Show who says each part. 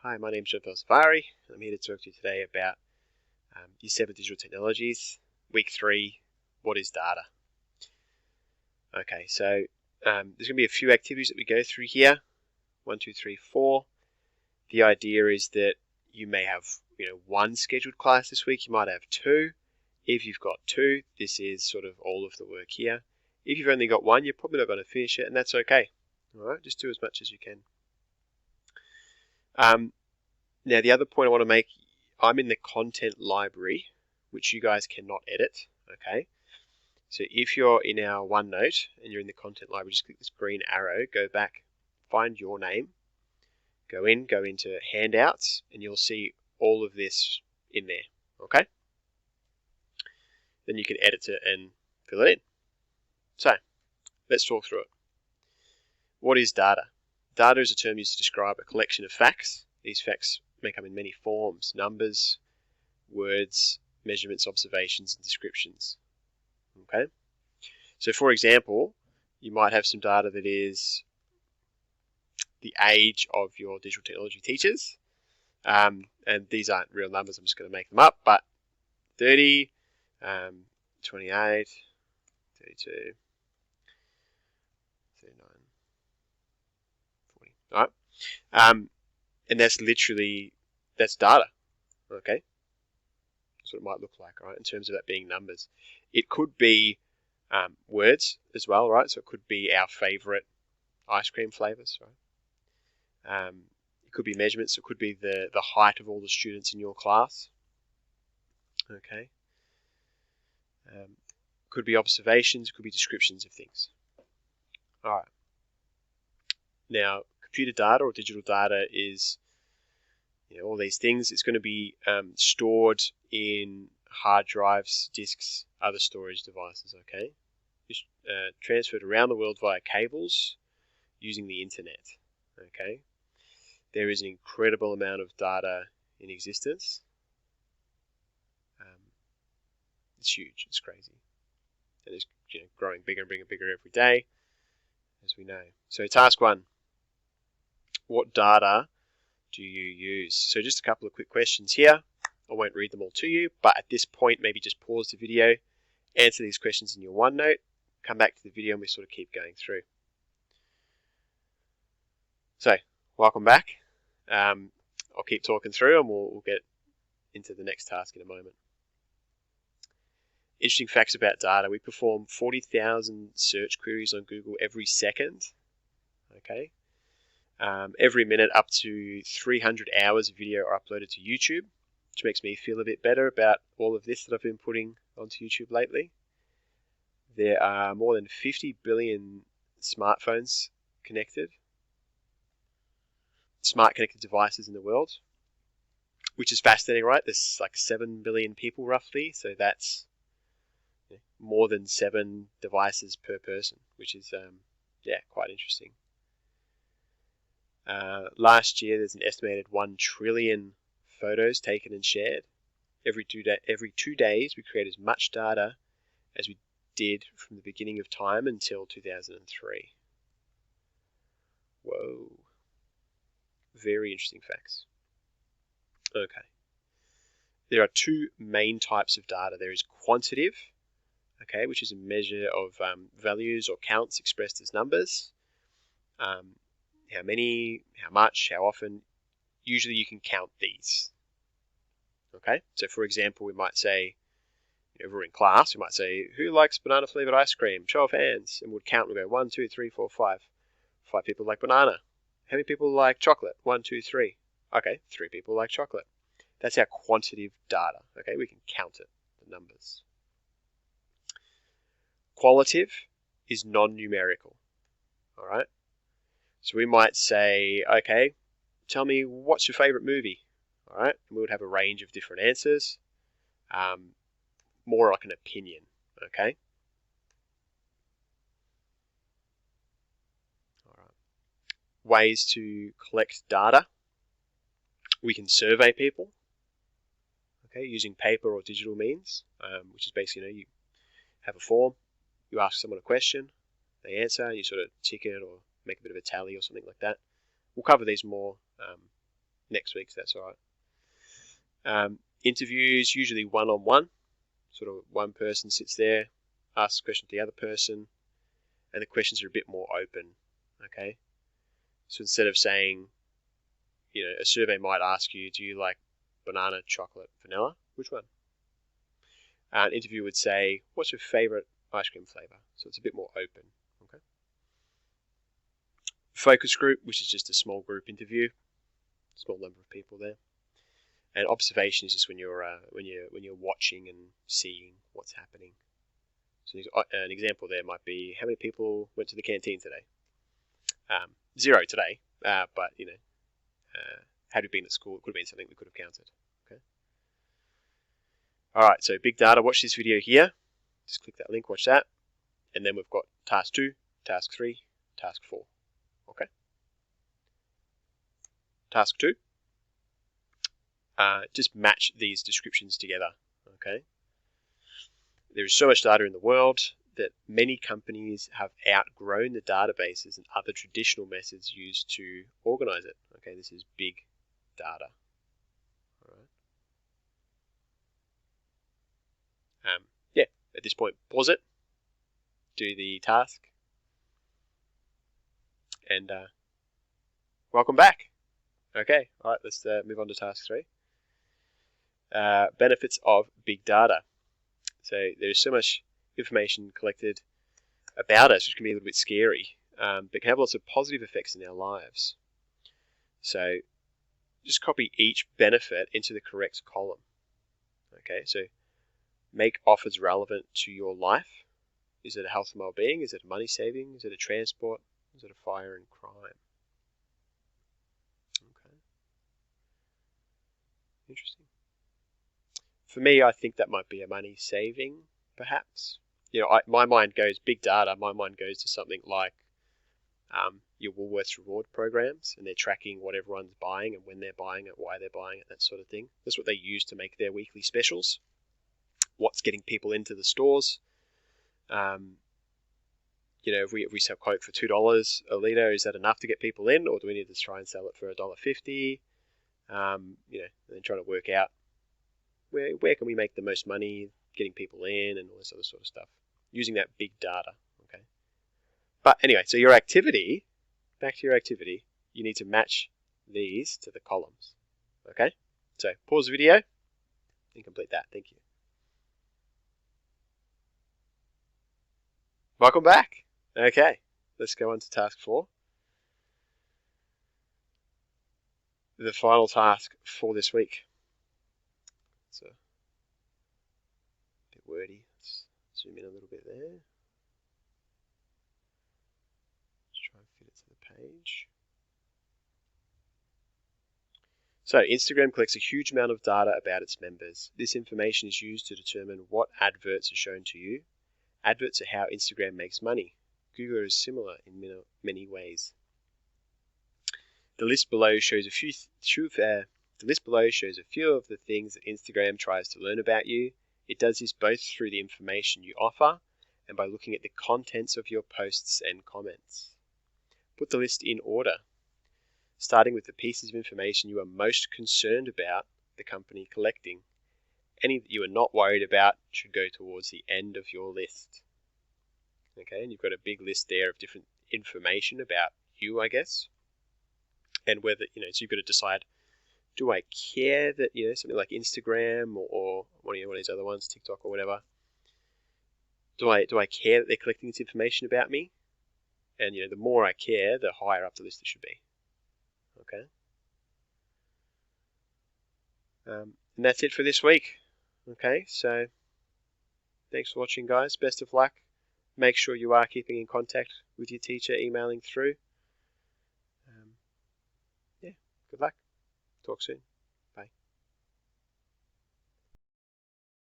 Speaker 1: Hi, my name is John Safari. I'm here to talk to you today about Year 7 Digital Technologies, Week 3, what is data? Okay, so there's going to be a few activities that we go through here. 1, 2, 3, 4. The idea is that you may have one scheduled class this week, you might have two. If you've got two, this is sort of all of the work here. If you've only got one, you're probably not going to finish it, and that's okay. All right, just do as much as you can. Now, the other point I want to make, I'm in the content library, which you guys cannot edit, okay? So if you're in our OneNote and you're in the content library, just click this green arrow, go back, find your name, go into handouts, and you'll see all of this in there, okay? Then you can edit it and fill it in. So, let's talk through it. What is data? Data is a term used to describe a collection of facts. These facts may come in many forms: numbers, words, measurements, observations, and descriptions. Okay? So for example, you might have some data that is the age of your digital technology teachers. And these aren't real numbers, I'm just going to make them up, but 30, 28, 32, 39, 40. All right? And that's data. Okay? That's what it might look like, right, in terms of that being numbers. It could be words as well, right? So it could be our favorite ice cream flavors, right? It could be measurements. It could be the height of all the students in your class. Okay. Could be observations. It could be descriptions of things. All right. Now, computer data or digital data is all these things. It's going to be stored in hard drives, disks, other storage devices. Okay. It's transferred around the world via cables using the internet. Okay. There is an incredible amount of data in existence. It's huge. It's crazy. And it's growing bigger and bigger every day, as we know. So task 1. What data do you use? So just a couple of quick questions here. I won't read them all to you, but at this point, maybe just pause the video, answer these questions in your OneNote, come back to the video, and we sort of keep going through. So, welcome back. I'll keep talking through and we'll get into the next task in a moment. Interesting facts about data. We perform 40,000 search queries on Google every second. Okay. Every minute, up to 300 hours of video are uploaded to YouTube, which makes me feel a bit better about all of this that I've been putting onto YouTube lately. There are more than 50 billion smartphones connected, smart connected devices in the world, which is fascinating, right? There's like 7 billion people roughly, so that's more than 7 devices per person, which is quite interesting. Last year, there's an estimated 1 trillion photos taken and shared. Every 2 days, we create as much data as we did from the beginning of time until 2003. Whoa. Very interesting facts. Okay. There are 2 main types of data. There is quantitative, okay, which is a measure of values or counts expressed as numbers. How many, how much, how often. Usually you can count these. Okay, so for example, we might say, if we're in class, we might say, who likes banana flavored ice cream? Show of hands. And we'd count and we'll go 1, 2, 3, 4, 5. 5 people like banana. How many people like chocolate? 1, 2, 3. Okay, 3 people like chocolate. That's our quantitative data. Okay, we can count it, the numbers. Qualitative is non-numerical. All right. So we might say, okay, tell me what's your favorite movie? All right. And we would have a range of different answers. More like an opinion. Okay. All right. Ways to collect data. We can survey people. Okay, using paper or digital means, which is basically, you have a form, you ask someone a question, they answer, and you sort of tick it or make a bit of a tally or something like that. We'll cover these more next week, so that's all right. Interviews, usually one-on-one. Sort of one person sits there, asks a question to the other person, and the questions are a bit more open, okay? So instead of saying, a survey might ask you, do you like banana, chocolate, vanilla? Which one? An interview would say, what's your favorite ice cream flavor? So it's a bit more open, okay? Focus group, which is just a small group interview, small number of people there. And observation is just when you're watching and seeing what's happening. So an example there might be, how many people went to the canteen today? 0 today, but had we been at school, it could have been something we could have counted. Okay. All right, so big data. Watch this video here. Just click that link, watch that, and then we've got task 2, task 3, task 4. Okay. Task 2. Just match these descriptions together. Okay. There is so much data in the world that many companies have outgrown the databases and other traditional methods used to organize it. Okay, this is big data. All right. Yeah, at this point, pause it, do the task, and welcome back. Okay, all right, let's move on to task 3. Benefits of big data. So there's so much information collected about us, which can be a little bit scary, but can have lots of positive effects in our lives. So just copy each benefit into the correct column. Okay, so make offers relevant to your life. Is it a health and well-being? Is it money saving? Is it a transport? Is it a fire and crime? Okay, interesting. For me, I think that might be a money saving, perhaps. My mind goes big data. My mind goes to something like your Woolworths reward programs, and they're tracking what everyone's buying and when they're buying it, why they're buying it, that sort of thing. That's what they use to make their weekly specials. What's getting people into the stores? If we sell Coke for $2 a litre, is that enough to get people in, or do we need to try and sell it for $1.50? And then trying to work out where can we make the most money getting people in and all this other sort of stuff, using that big data. Okay. But anyway, so your activity, back to your activity, you need to match these to the columns. Okay. So pause the video and complete that. Thank you. Welcome back. Okay, let's go on to task 4. The final task for this week. It's a bit wordy. Let's zoom in a little bit there. Let's try and fit it to the page. So Instagram collects a huge amount of data about its members. This information is used to determine what adverts are shown to you. Adverts are how Instagram makes money. Google is similar in many ways. The list below shows a few of the things that Instagram tries to learn about you. It does this both through the information you offer and by looking at the contents of your posts and comments. Put the list in order, starting with the pieces of information you are most concerned about the company collecting. Any that you are not worried about should go towards the end of your list. Okay, and you've got a big list there of different information about you, I guess. And whether, so you've got to decide, do I care that, something like Instagram or one of these other ones, TikTok or whatever, do I care that they're collecting this information about me? And, the more I care, the higher up the list it should be. Okay. And that's it for this week. Okay, so thanks for watching, guys. Best of luck. Make sure you are keeping in contact with your teacher, emailing through. Good luck. Talk soon.